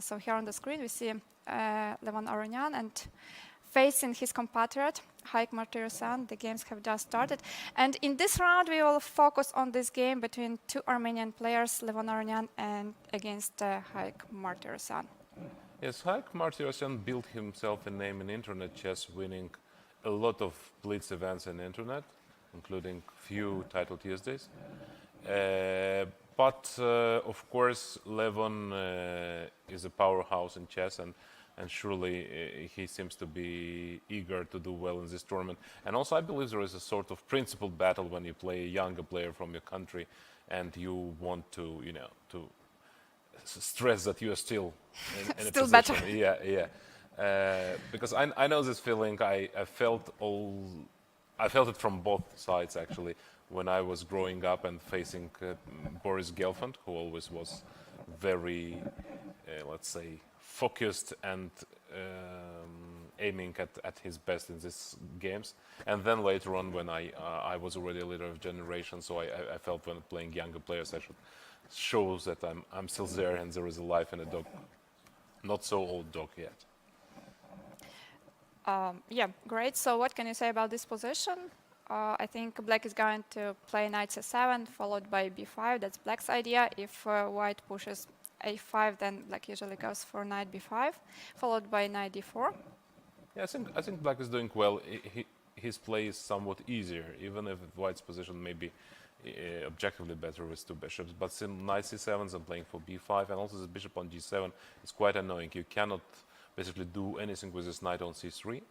So here on the screen we see Levon Aronian and facing his compatriot Haik Martirosian. The games have just started, and in this round we will focus on this game between two Armenian players, Levon Aronian and against Haik Martirosian. Yes, Haik Martirosian built himself a name in internet chess, winning a lot of Blitz events in internet, including few title Tuesdays. But of course, Levon is a powerhouse in chess, and surely he seems to be eager to do well in this tournament. And also, I believe there is a sort of principled battle when you play a younger player from your country, and you want to, you know, to stress that you are still in still a position. better. Yeah, yeah. Because I know this feeling. I felt it from both sides actually when I was growing up and facing Boris Gelfand, who always was very, let's say, focused and aiming at his best in these games. And then later on, when I was already a leader of generation, so I felt when playing younger players, I should show that I'm still there and there is a life in a dog, not so old dog yet. Yeah, great. So what can you say about this position? I think Black is going to play knight c7 followed by b5. That's Black's idea. If White pushes a5, then Black usually goes for knight b5, followed by knight d4. Yeah, I think Black is doing well. His play is somewhat easier, even if White's position may be objectively better with two bishops. But since knight c7 and playing for b5, and also the bishop on g7 is quite annoying. You cannot basically do anything with this knight on c3.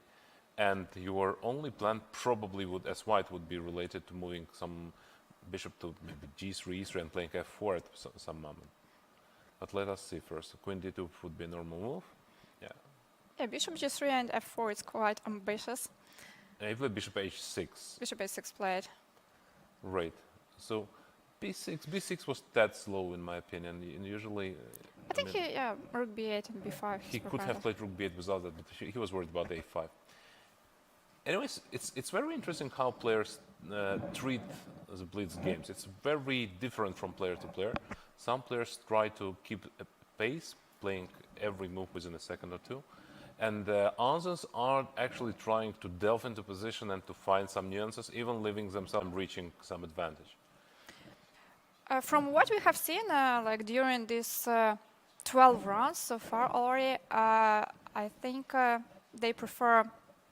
And your only plan probably would, as White, would be related to moving some bishop to maybe g3, e3, and playing f4 at some moment. But let us see first. Queen d2 would be a normal move. Yeah. Yeah, bishop g3 and f4 is quite ambitious. Even bishop h6. Bishop a6 played. Right. So b6 was that slow in my opinion. And usually, I think rook b8 and b5. He could have played rook b8 without that, but he was worried about a5. Anyways, it's very interesting how players treat the Blitz games. It's very different from player to player. Some players try to keep a pace, playing every move within a second or two. And others are actually trying to delve into position and to find some nuances, even leaving themselves reaching some advantage. From what we have seen, like during these 12 rounds so far already, I think they prefer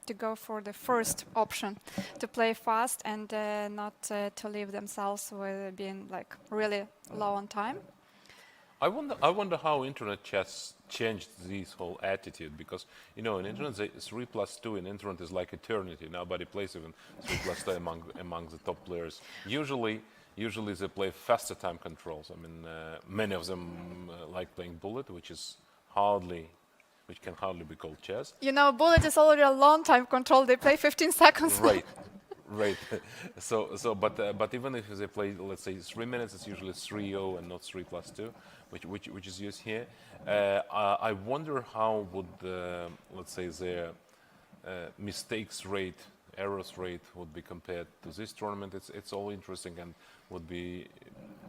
to go for the first option, to play fast and not to leave themselves with being like really low on time. I wonder how internet chess changed this whole attitude, because in internet 3+2 in internet is like eternity. Nobody plays even 3+2 among the top players. Usually they play faster time controls. I mean, many of them like playing bullet, which can hardly be called chess. Bullet is already a long time control. They play 15 seconds. Right, right. But even if they play, let's say, 3 minutes, it's usually 3-0 and not 3+2, which is used here. I wonder how would, let's say, their mistakes rate, errors rate would be compared to this tournament. It's all interesting and would be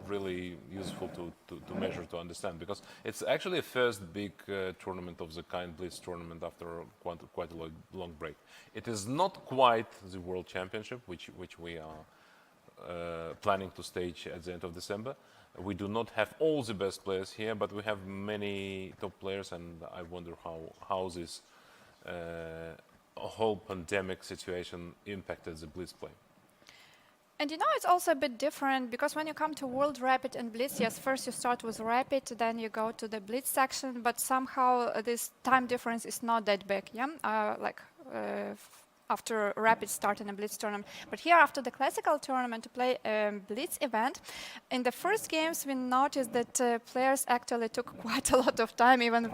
really useful to measure, to understand, because it's actually a first big tournament of the kind, Blitz tournament, after quite a long break. It is not quite the World Championship, which we are planning to stage at the end of December. We do not have all the best players here, but we have many top players, and I wonder how this whole pandemic situation impacted the Blitz play. And it's also a bit different, because when you come to World Rapid and Blitz, yes, first you start with Rapid, then you go to the Blitz section, but somehow this time difference is not that big, yeah? After Rapid start in a Blitz tournament. But here, after the classical tournament, to play a Blitz event, in the first games we noticed that players actually took quite a lot of time, even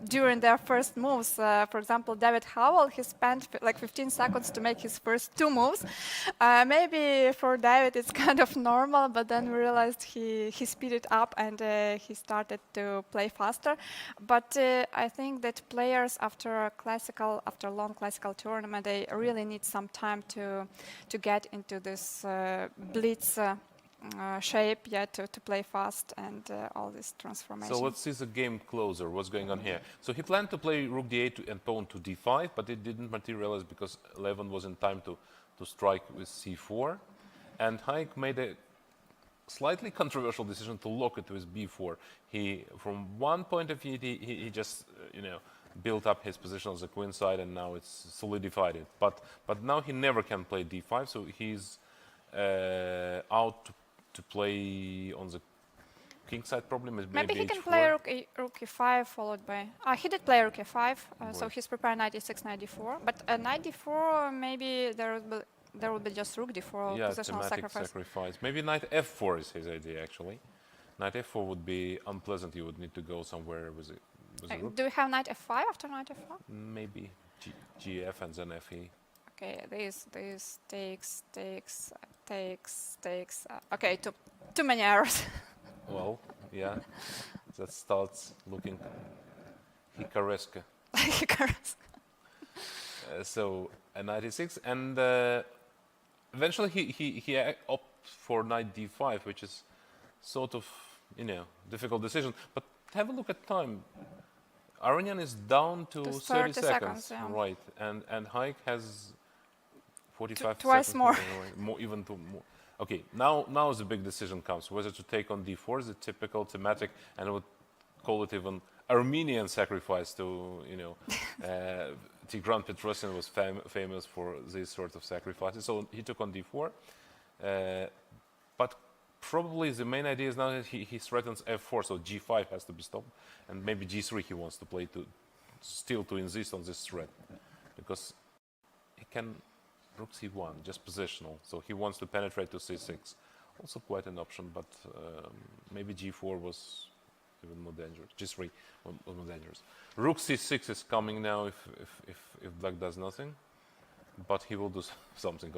during their first moves. For example, David Howell, he spent like 15 seconds to make his first 2 moves. Maybe for David it's kind of normal, but then we realized he speeded up and he started to play faster. But I think that players after a long classical tournament, they really need some time to get into this Blitz shape yet to play fast and all this transformation. So let's see the game closer. What's going on here? So he planned to play rook d8 and pawn to d5, but it didn't materialize because Levon was in time to strike with c4. And Haik made a slightly controversial decision to lock it with b4. He, from one point of view, he just built up his position on the queen side, and now it's solidified it. But now he never can play d5, so he's out to play on the king side. Problem is maybe he h4. can play rook e5 followed by. He did play rook e5, so he's preparing knight e6, knight d4. But knight d4, maybe there will be just rook d4 Yeah, positional thematic sacrifice. Maybe knight f4 is his idea actually. Knight f4 would be unpleasant. You would need to go somewhere with it. Do we have knight f5 after knight f4? Maybe gf and then fe. Okay, this takes. Okay, too many errors. Well, yeah, that starts looking Hikaresque. So a knight e6, and eventually he opts for knight d5, which is sort of difficult decision. But have a look at time. Aronian is down to 30 seconds, yeah. right? And Haik has 45 twice seconds. more. Even more. Okay, now the big decision comes whether to take on d4, the typical thematic, and I would call it even Armenian sacrifice to Tigran Petrosian was famous for these sort of sacrifices. So he took on d4, but probably the main idea is now that he threatens f4, so g5 has to be stopped, and maybe g3 he wants to play to insist on this threat, because he can rook c1, just positional, so he wants to penetrate to c6. Also quite an option, but maybe g4 was even more dangerous. G3 was more dangerous. Rook c6 is coming now if black does nothing, but he will do something.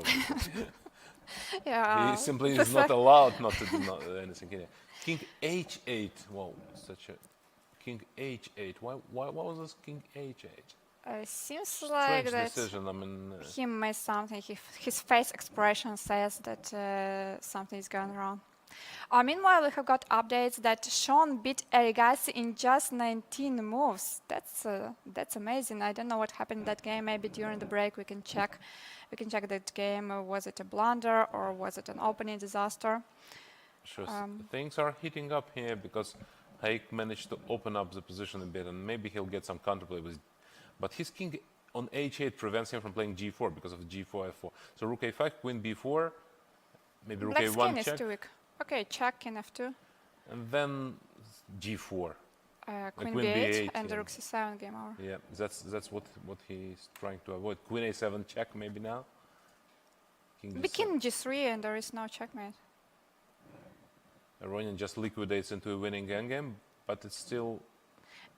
Yeah. He simply is not allowed not to do anything here. King h8. Wow, such a king h8. Why was this king h8? Seems Strange like that decision. I mean, he missed something. His face expression says that something is going wrong. Meanwhile, we have got updates that Sean beat Erigassi in just 19 moves. That's amazing. I don't know what happened in that game. Maybe during the break we can check. We can check that game. Was it a blunder or was it an opening disaster? sure. Things are heating up here because Haik managed to open up the position a bit, and maybe he'll get some counterplay with. But his king on h8 prevents him from playing g4 because of g4, f4. So rook a5, queen b4, maybe rook Black's a1 king check. is too weak. Okay, check, king f2. And then g4. Queen queen b8 b8, and yeah. rook c7, game over. Yeah, that's what he's trying to avoid. Queen a7 check maybe now. King Be king g3 and there is no checkmate. Aronian just liquidates into a winning endgame, but it's still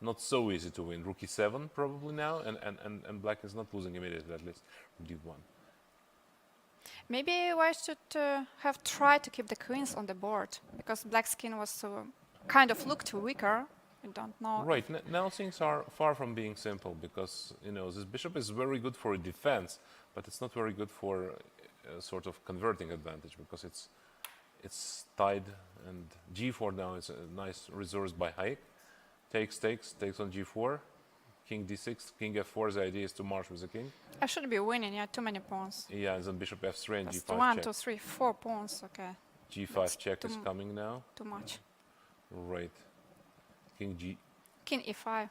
not so easy to win. Rook e7 probably now, and black is not losing immediately, at least d1. Maybe white should have tried to keep the queens on the board, because black's king was kind of looked weaker. I don't know. Right, now things are far from being simple, because this bishop is very good for a defense, but it's not very good for a sort of converting advantage, because it's tied, and g4 now is a nice resource by Haik. Takes on g4, king d6, king f4. The idea is to march with the king. I should be winning, yeah, too many pawns. Yeah, and then bishop f3 and That's g5 1, check. 2, 3, 4 pawns, okay. G5 check is coming now. Too much. Right. King g. King e5.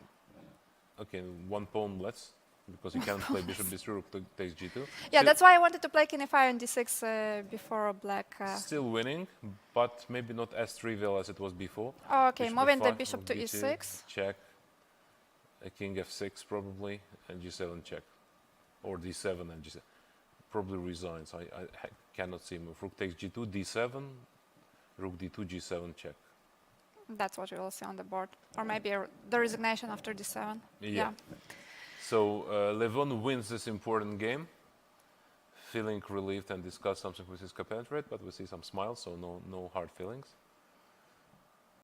Okay, one pawn less, because you can't play bishop d3, rook takes g2. Yeah, that's why I wanted to play king e5 and d6 before black. Still winning, but maybe not as trivial as it was before. Oh, okay, Bishop moving the f5, bishop rook to b2, e6. check. A king f6 probably, and g7 check. Or d7 and g7. Probably resigns. I cannot see move. Rook takes g2, d7, rook d2, g7 check. That's what we will see on the board. Or maybe the resignation after d7. Yeah. So Levon wins this important game, feeling relieved and discuss something with his compatriot, but we see some smiles, so no hard feelings.